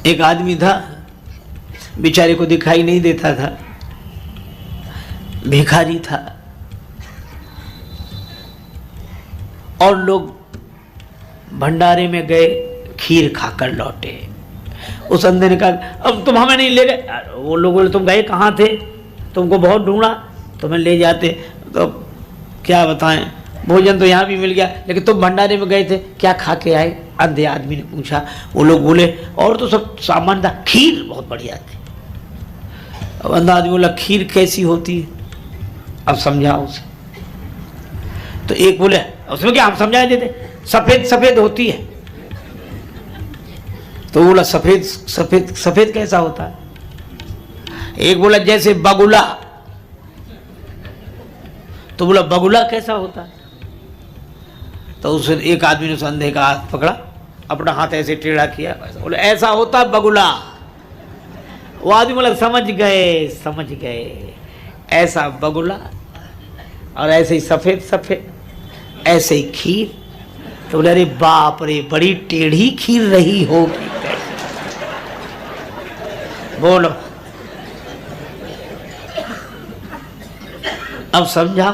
एक आदमी था, बेचारे को दिखाई नहीं देता था, भिखारी था, और लोग भंडारे में गए, खीर खाकर लौटे। उस अंधे ने कहा अब तुम हमें नहीं ले गए। वो लोग बोले तुम गए कहाँ थे, तुमको बहुत ढूंढा, तुम्हें ले जाते। तो क्या बताएं, भोजन तो यहाँ भी मिल गया, लेकिन तुम भंडारे में गए थे, क्या खा के आए? अंधे आदमी ने पूछा। वो लोग बोले और तो सब सामान था, खीर बहुत बढ़िया थी। अब अंधा आदमी बोला खीर कैसी होती है, अब समझाओ उसे। तो एक बोले उसमें क्या, हम समझा देते, सफेद सफेद होती है। तो बोला सफेद सफेद सफेद कैसा होता है? एक बोला जैसे बगुला। तो बोला बगुला कैसा होता है? तो उस एक आदमी ने उस अंधे का हाथ पकड़ा, अपना हाथ ऐसे टेढ़ा किया, बोले ऐसा होता है बगुला। वो आदमी बोला समझ गए, ऐसा बगुला और ऐसे ही सफेद सफेद, ऐसे ही खीर। तो बोले अरे बाप रे, बड़ी टेढ़ी खीर रही होगी। बोलो अब समझा?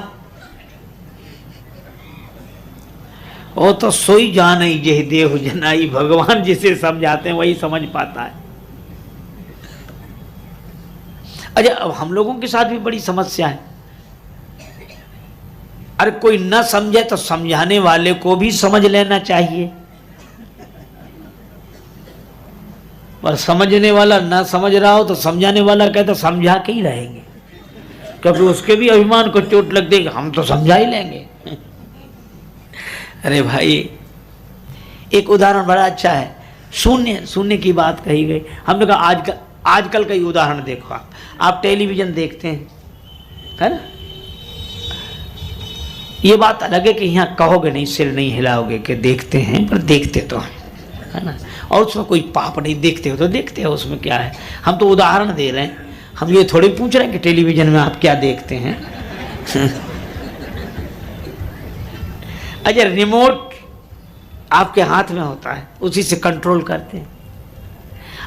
वो तो सोई जान ही जे देव जनाई, भगवान जिसे समझाते हैं वही समझ पाता है। अच्छा, अब हम लोगों के साथ भी बड़ी समस्या है। अरे कोई न समझे तो समझाने वाले को भी समझ लेना चाहिए, पर समझने वाला ना समझ रहा हो तो समझाने वाला कहता समझा के ही रहेंगे, क्योंकि उसके भी अभिमान को चोट लग देगी, हम तो समझा ही लेंगे। अरे भाई, एक उदाहरण बड़ा अच्छा है। शून्य की बात कही गई। हमने कहा आजकल का ही उदाहरण देखो। आप टेलीविजन देखते हैं, है ना? ये बात अलग है कि यहाँ कहोगे नहीं, सिर नहीं हिलाओगे कि देखते हैं, पर देखते तो हैं, है ना? और उसमें कोई पाप नहीं, देखते हो तो देखते हो, उसमें क्या है? हम तो उदाहरण दे रहे हैं, हम ये थोड़ी पूछ रहे हैं कि टेलीविजन में आप क्या देखते हैं। अच्छा, रिमोट आपके हाथ में होता है, उसी से कंट्रोल करते हैं।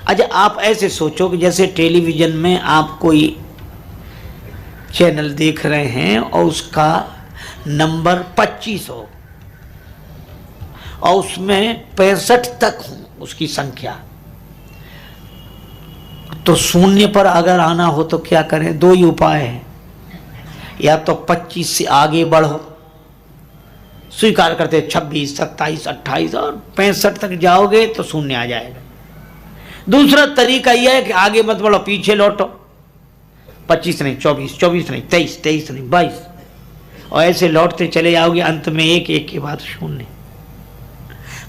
अच्छा, आप ऐसे सोचो कि जैसे टेलीविजन में आप कोई चैनल देख रहे हैं और उसका नंबर 25 हो और उसमें 65 तक हो उसकी संख्या, तो शून्य पर अगर आना हो तो क्या करें? दो ही उपाय है, या तो 25 से आगे बढ़ो, स्वीकार करते 26, 27, 28 और 65 तक जाओगे तो शून्य आ जाएगा। दूसरा तरीका यह है कि आगे मत बढ़ो, पीछे लौटो, 25 नहीं 24, 24 नहीं 23, 23 नहीं 22, और ऐसे लौटते चले जाओगे, अंत में एक के बाद शून्य।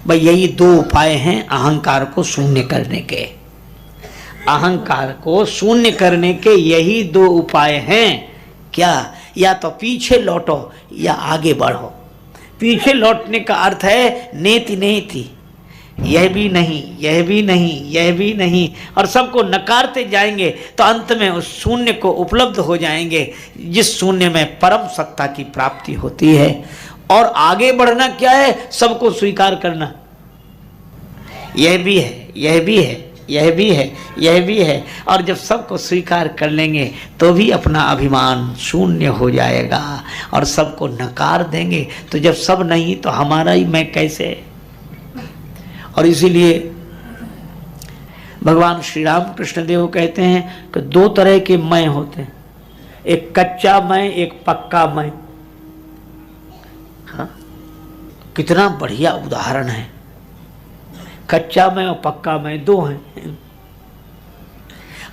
भाई यही दो उपाय हैं अहंकार को शून्य करने के। अहंकार को शून्य करने के यही दो उपाय हैं। क्या? या तो पीछे लौटो या आगे बढ़ो। पीछे लौटने का अर्थ है नेति नेति, यह भी नहीं, यह भी नहीं, यह भी नहीं, और सबको नकारते जाएंगे तो अंत में उस शून्य को उपलब्ध हो जाएंगे, जिस शून्य में परम सत्ता की प्राप्ति होती है। और आगे बढ़ना क्या है? सबको स्वीकार करना, यह भी है, यह भी है, यह भी है, यह भी है। और जब सबको स्वीकार कर लेंगे तो भी अपना अभिमान शून्य हो जाएगा, और सबको नकार देंगे तो जब सब नहीं तो हमारा ही मैं कैसे? और इसीलिए भगवान श्री राम कृष्ण देव कहते हैं कि दो तरह के मैं होते हैं, एक कच्चा मैं, एक पक्का मैं। हाँ, कितना बढ़िया उदाहरण है। कच्चा मैं और पक्का मैं दो हैं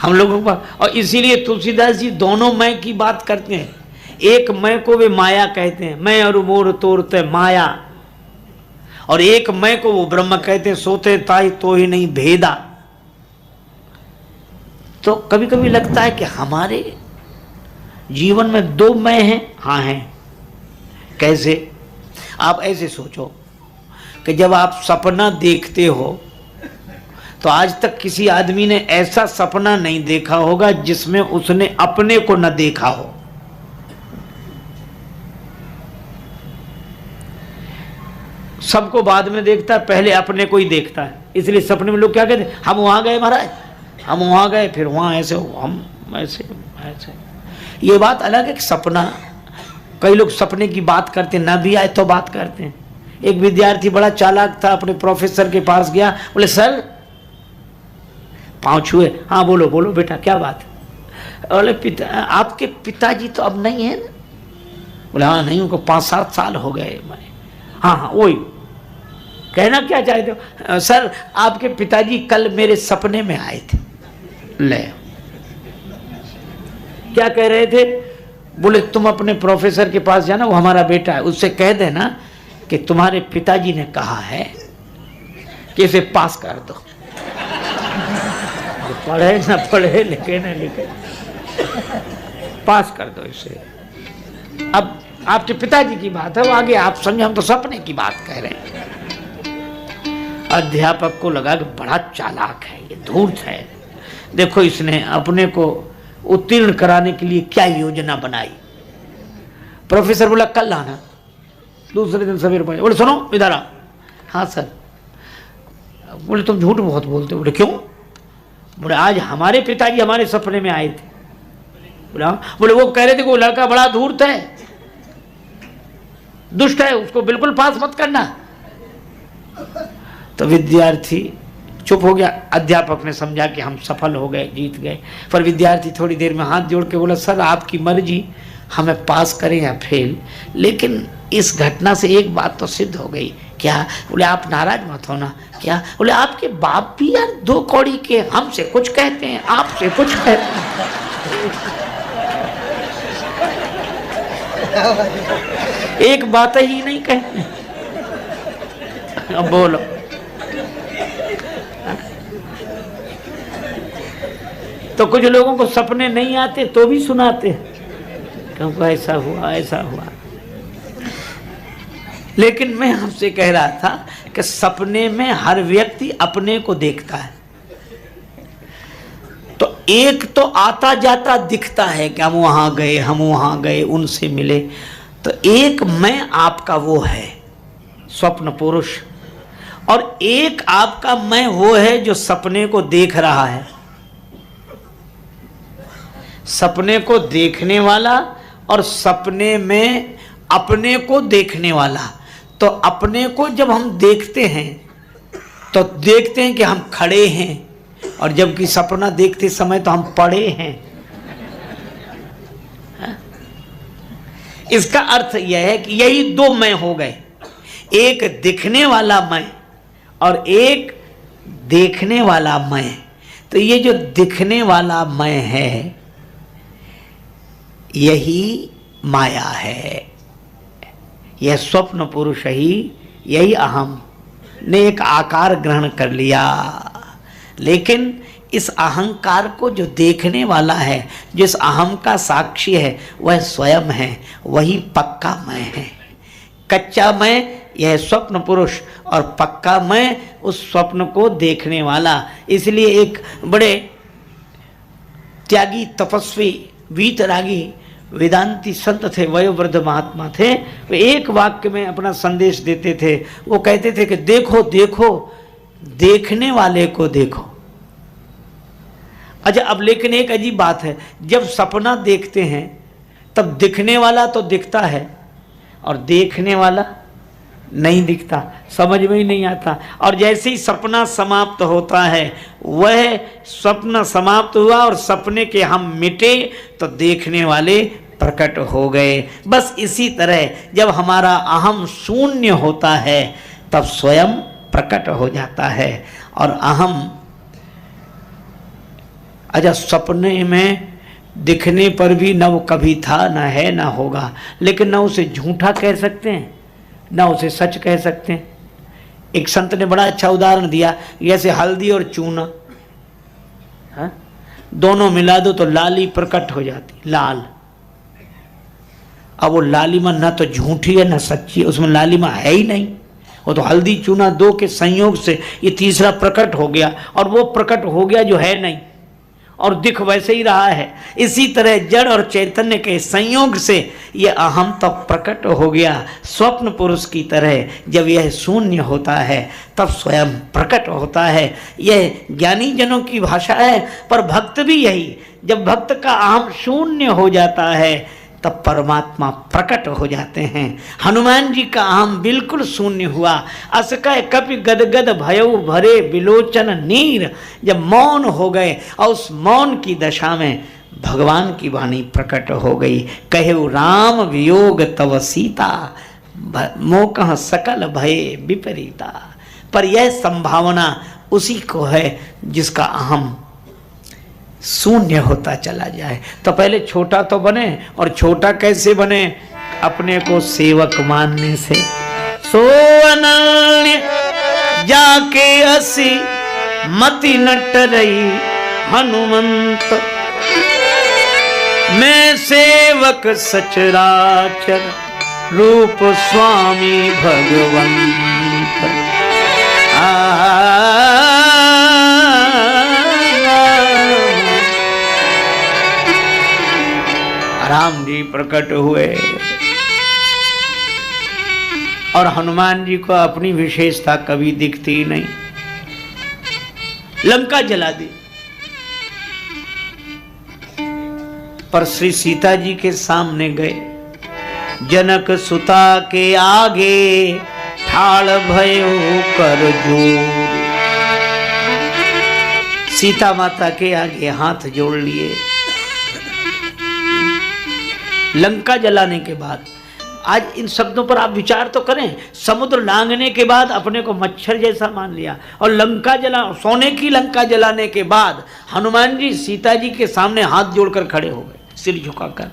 हम लोगों का। और इसीलिए तुलसीदास जी दोनों मैं की बात करते हैं। एक मैं को वे माया कहते हैं, मैं और मोर तोड़ते माया, और एक मैं को वो ब्रह्म कहते हैं, सोते ताई तो ही नहीं भेदा। तो कभी कभी लगता है कि हमारे जीवन में दो मैं हैं। हाँ हैं। कैसे? आप ऐसे सोचो कि जब आप सपना देखते हो तो आज तक किसी आदमी ने ऐसा सपना नहीं देखा होगा जिसमें उसने अपने को न देखा हो। सबको बाद में देखता है, पहले अपने को ही देखता है। इसलिए सपने में लोग क्या कहते, हम वहां गए महाराज, हम वहां गए, फिर वहां ऐसे हम ऐसे ऐसे। ये बात अलग है कि सपना, कई लोग सपने की बात करते, ना भी आए तो बात करते हैं। एक विद्यार्थी बड़ा चालाक था, अपने प्रोफेसर के पास गया, बोले सर, पांव छुए, हाँ बोलो बोलो बेटा क्या बात है। बोले पिता, आपके पिताजी तो अब नहीं है ना? बोले हाँ नहीं, उनको 5-7 साल हो गए। हाँ हाँ वही, कहना क्या चाहते हो? सर आपके पिताजी कल मेरे सपने में आए थे। ले, क्या कह रहे थे? बोले तुम अपने प्रोफेसर के पास जाना, वो हमारा बेटा है, उससे कह देना कि तुम्हारे पिताजी ने कहा है कि इसे पास कर दो। पढ़े ना पढ़े, लिखे ना लिखे, पास कर दो इसे। अब आपके पिताजी की बात है, वो आगे आप समझे, हम तो सपने की बात कह रहे हैं। अध्यापक को लगा कि बड़ा चालाक है, ये धूर्त है, देखो इसने अपने को उत्तीर्ण कराने के लिए क्या योजना बनाई। प्रोफेसर बोला कल आना, दूसरे दिन सवेरे पहुंचे, बोले सुनो इधर आओ। हाँ सर। बोले तुम झूठ बहुत बोलते हो। बोले क्यों? बोले आज हमारे पिताजी हमारे सपने में आए थे। बोले वो कह रहे थे कि वो लड़का बड़ा धूर्त है, दुष्ट है, उसको बिल्कुल पास मत करना। तो विद्यार्थी चुप हो गया। अध्यापक ने समझा कि हम सफल हो गए, जीत गए। पर विद्यार्थी थोड़ी देर में हाथ जोड़ के बोला सर आपकी मर्जी, हमें पास करें या फेल, लेकिन इस घटना से एक बात तो सिद्ध हो गई। क्या? बोले आप नाराज मत होना। क्या? बोले आपके बाप भी यार 2 कौड़ी के, हमसे कुछ कहते हैं, आपसे कुछ कहते हैं, एक बात ही नहीं कहते। अब बोलो, तो कुछ लोगों को सपने नहीं आते तो भी सुनाते, क्योंकि ऐसा हुआ ऐसा हुआ। लेकिन मैं आपसे कह रहा था कि सपने में हर व्यक्ति अपने को देखता है। तो एक तो आता जाता दिखता है कि हम वहां गए, हम वहां गए, उनसे मिले। तो एक मैं आपका वो है स्वप्न पुरुष, और एक आपका मैं वो है जो सपने को देख रहा है। सपने को देखने वाला और सपने में अपने को देखने वाला। तो अपने को जब हम देखते हैं तो देखते हैं कि हम खड़े हैं, और जबकि सपना देखते समय तो हम पड़े हैं। इसका अर्थ यह है कि यही 2 मैं हो गए, एक दिखने वाला मैं और एक देखने वाला मैं। तो ये जो दिखने वाला मैं है यही माया है, यह स्वप्न पुरुष ही, यही अहम ने एक आकार ग्रहण कर लिया। लेकिन इस अहंकार को जो देखने वाला है, जिस अहम का साक्षी है, वह स्वयं है, वही पक्का मैं है। कच्चा मैं यह स्वप्न पुरुष, और पक्का मैं उस स्वप्न को देखने वाला। इसलिए एक बड़े त्यागी तपस्वी वीतरागी वेदांती संत थे, वयोवृद्ध महात्मा थे। वे एक वाक्य में अपना संदेश देते थे। वो कहते थे कि देखो देखो, देखने वाले को देखो। अच्छा, अब लेकिन एक अजीब बात है, जब सपना देखते हैं तब दिखने वाला तो दिखता है और देखने वाला नहीं दिखता, समझ में ही नहीं आता। और जैसे ही सपना समाप्त होता है, वह स्वप्न समाप्त हुआ और सपने के हम मिटे तो देखने वाले प्रकट हो गए। बस इसी तरह जब हमारा अहम शून्य होता है तब स्वयं प्रकट हो जाता है। और अहम, अच्छा सपने में दिखने पर भी न वो कभी था, न है, न होगा, लेकिन न उसे झूठा कह सकते हैं, न उसे सच कह सकते हैं। एक संत ने बड़ा अच्छा उदाहरण दिया, जैसे हल्दी और चूना, हाँ? दोनों मिला दो तो लाली प्रकट हो जाती, लाल। अब वो लालिमा न तो झूठी है न सच्ची है, उसमें लालिमा है ही नहीं। वो तो हल्दी चूना 2 के संयोग से ये तीसरा प्रकट हो गया, और वो प्रकट हो गया जो है नहीं। और दिख वैसे ही रहा है। इसी तरह जड़ और चैतन्य के संयोग से यह अहम तो प्रकट हो गया। स्वप्न पुरुष की तरह जब यह शून्य होता है तब स्वयं प्रकट होता है। यह ज्ञानी जनों की भाषा है, पर भक्त भी यही, जब भक्त का अहम शून्य हो जाता है तब परमात्मा प्रकट हो जाते हैं। हनुमान जी का अहम बिल्कुल शून्य हुआ। अस कह कपि गदगद भयउ भरे बिलोचन नीर, जब मौन हो गए और उस मौन की दशा में भगवान की वाणी प्रकट हो गई। कहेउ राम वियोग तव सीता, मोकह सकल भय विपरीता। पर यह संभावना उसी को है जिसका अहम शून्य होता चला जाए। तो पहले छोटा तो बने, और छोटा कैसे बने? अपने को सेवक मानने से। सो अनन्य जाके असी मति नट रही हनुमंत, मैं सेवक सचराचर रूप स्वामी भगवंत। राम जी प्रकट हुए और हनुमान जी को अपनी विशेषता कभी दिखती ही नहीं। लंका जला दी, पर श्री सीता जी के सामने गए। जनक सुता के आगे ठाड़ भयो कर जोर, सीता माता के आगे हाथ जोड़ लिए। लंका जलाने के बाद, आज इन शब्दों पर आप विचार तो करें। समुद्र लांघने के बाद अपने को मच्छर जैसा मान लिया, और लंका सोने की लंका जलाने के बाद हनुमान जी सीता जी के सामने हाथ जोड़कर खड़े हो गए, सिर झुकाकर।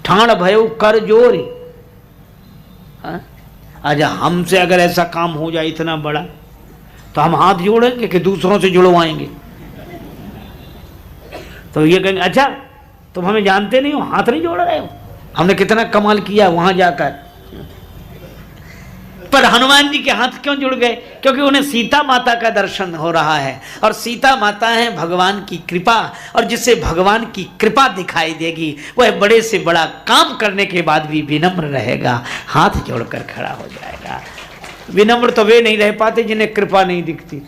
ठाण भयो कर जोर। आज हमसे अगर ऐसा काम हो जाए इतना बड़ा, तो हम हाथ जोड़ेंगे कि दूसरों से जुड़वाएंगे? तो ये कहेंगे अच्छा तुम हमें जानते नहीं हो, हाथ नहीं जोड़ रहे हो, हमने कितना कमाल किया वहां जाकर। पर हनुमान जी के हाथ क्यों जुड़ गए? क्योंकि उन्हें सीता माता का दर्शन हो रहा है, और सीता माता है भगवान की कृपा, और जिसे भगवान की कृपा दिखाई देगी वह बड़े से बड़ा काम करने के बाद भी विनम्र रहेगा, हाथ जोड़कर खड़ा हो जाएगा। विनम्र तो वे नहीं रह पाते जिन्हें कृपा नहीं दिखती।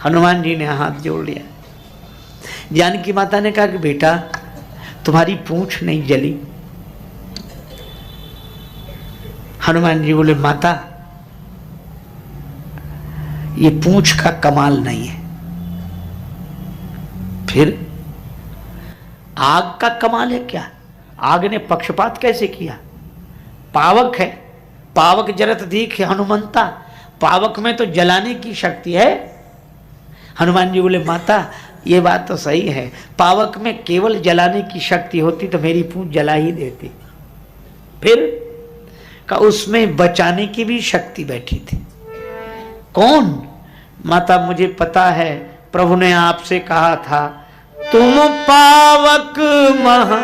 हनुमान जी ने हाथ जोड़ लिया। जानकी माता ने कहा कि बेटा तुम्हारी पूंछ नहीं जली। हनुमान जी बोले माता ये पूंछ का कमाल नहीं है। फिर आग का कमाल है क्या? आग ने पक्षपात कैसे किया? पावक है, पावक जरत दीख हनुमंता, पावक में तो जलाने की शक्ति है। हनुमान जी बोले माता ये बात तो सही है, पावक में केवल जलाने की शक्ति होती तो मेरी पूंछ जला ही देती। फिर का उसमें बचाने की भी शक्ति बैठी थी। कौन? माता मुझे पता है, प्रभु ने आपसे कहा था तुम पावक मह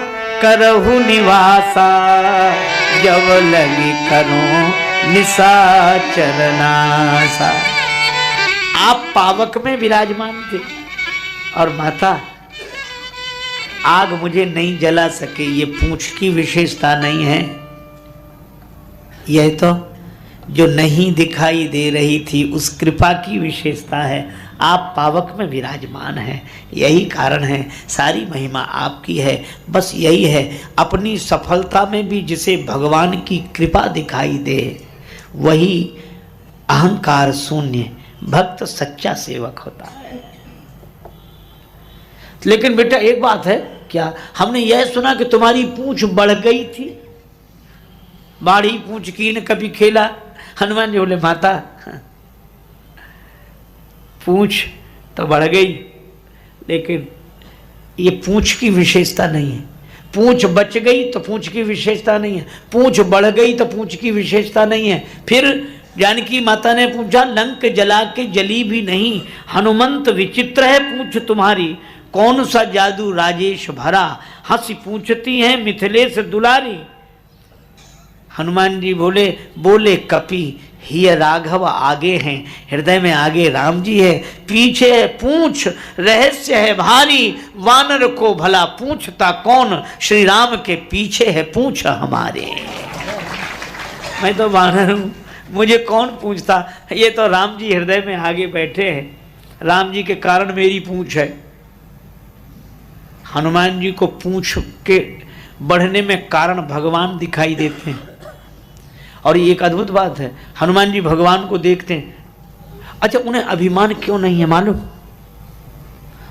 करहु निवासा, जब लगी करो निशाचर नासा। आप पावक में विराजमान थे, और माता आग मुझे नहीं जला सके, ये पूंछ की विशेषता नहीं है, यह तो जो नहीं दिखाई दे रही थी उस कृपा की विशेषता है। आप पावक में विराजमान हैं, यही कारण है, सारी महिमा आपकी है। बस यही है, अपनी सफलता में भी जिसे भगवान की कृपा दिखाई दे वही अहंकार शून्य भक्त सच्चा सेवक होता है। लेकिन बेटा एक बात है, क्या हमने यह सुना कि तुम्हारी पूंछ बढ़ गई थी? बाड़ी पूंछ की न कभी खेला। हनुमान जी बोले माता पूंछ तो बढ़ गई, लेकिन ये पूंछ की विशेषता नहीं है। पूंछ बच गई तो पूंछ की विशेषता नहीं है, पूंछ बढ़ गई तो पूंछ की विशेषता नहीं है। फिर जानकी माता ने पूछा लंक जला के जली भी नहीं, हनुमंत विचित्र है पूंछ तुम्हारी, कौन सा जादू राजेश भरा, हंसी पूछती हैं मिथिलेश दुलारी। हनुमान जी बोले कपि ही राघव आगे हैं, हृदय में आगे राम जी है, पीछे है पूंछ, रहस्य है भारी, वानर को भला पूछता कौन, श्री राम के पीछे है पूंछ हमारे। मैं तो वानर हूं, मुझे कौन पूछता, ये तो राम जी हृदय में आगे बैठे हैं, राम जी के कारण मेरी पूंछ है। हनुमान जी को पूंछ के बढ़ने में कारण भगवान दिखाई देते हैं। और ये एक अद्भुत बात है, हनुमान जी भगवान को देखते हैं, अच्छा उन्हें अभिमान क्यों नहीं है मालूम?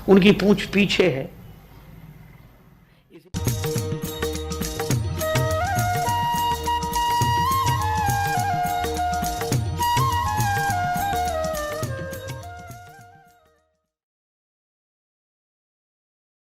उनकी पूंछ पीछे है।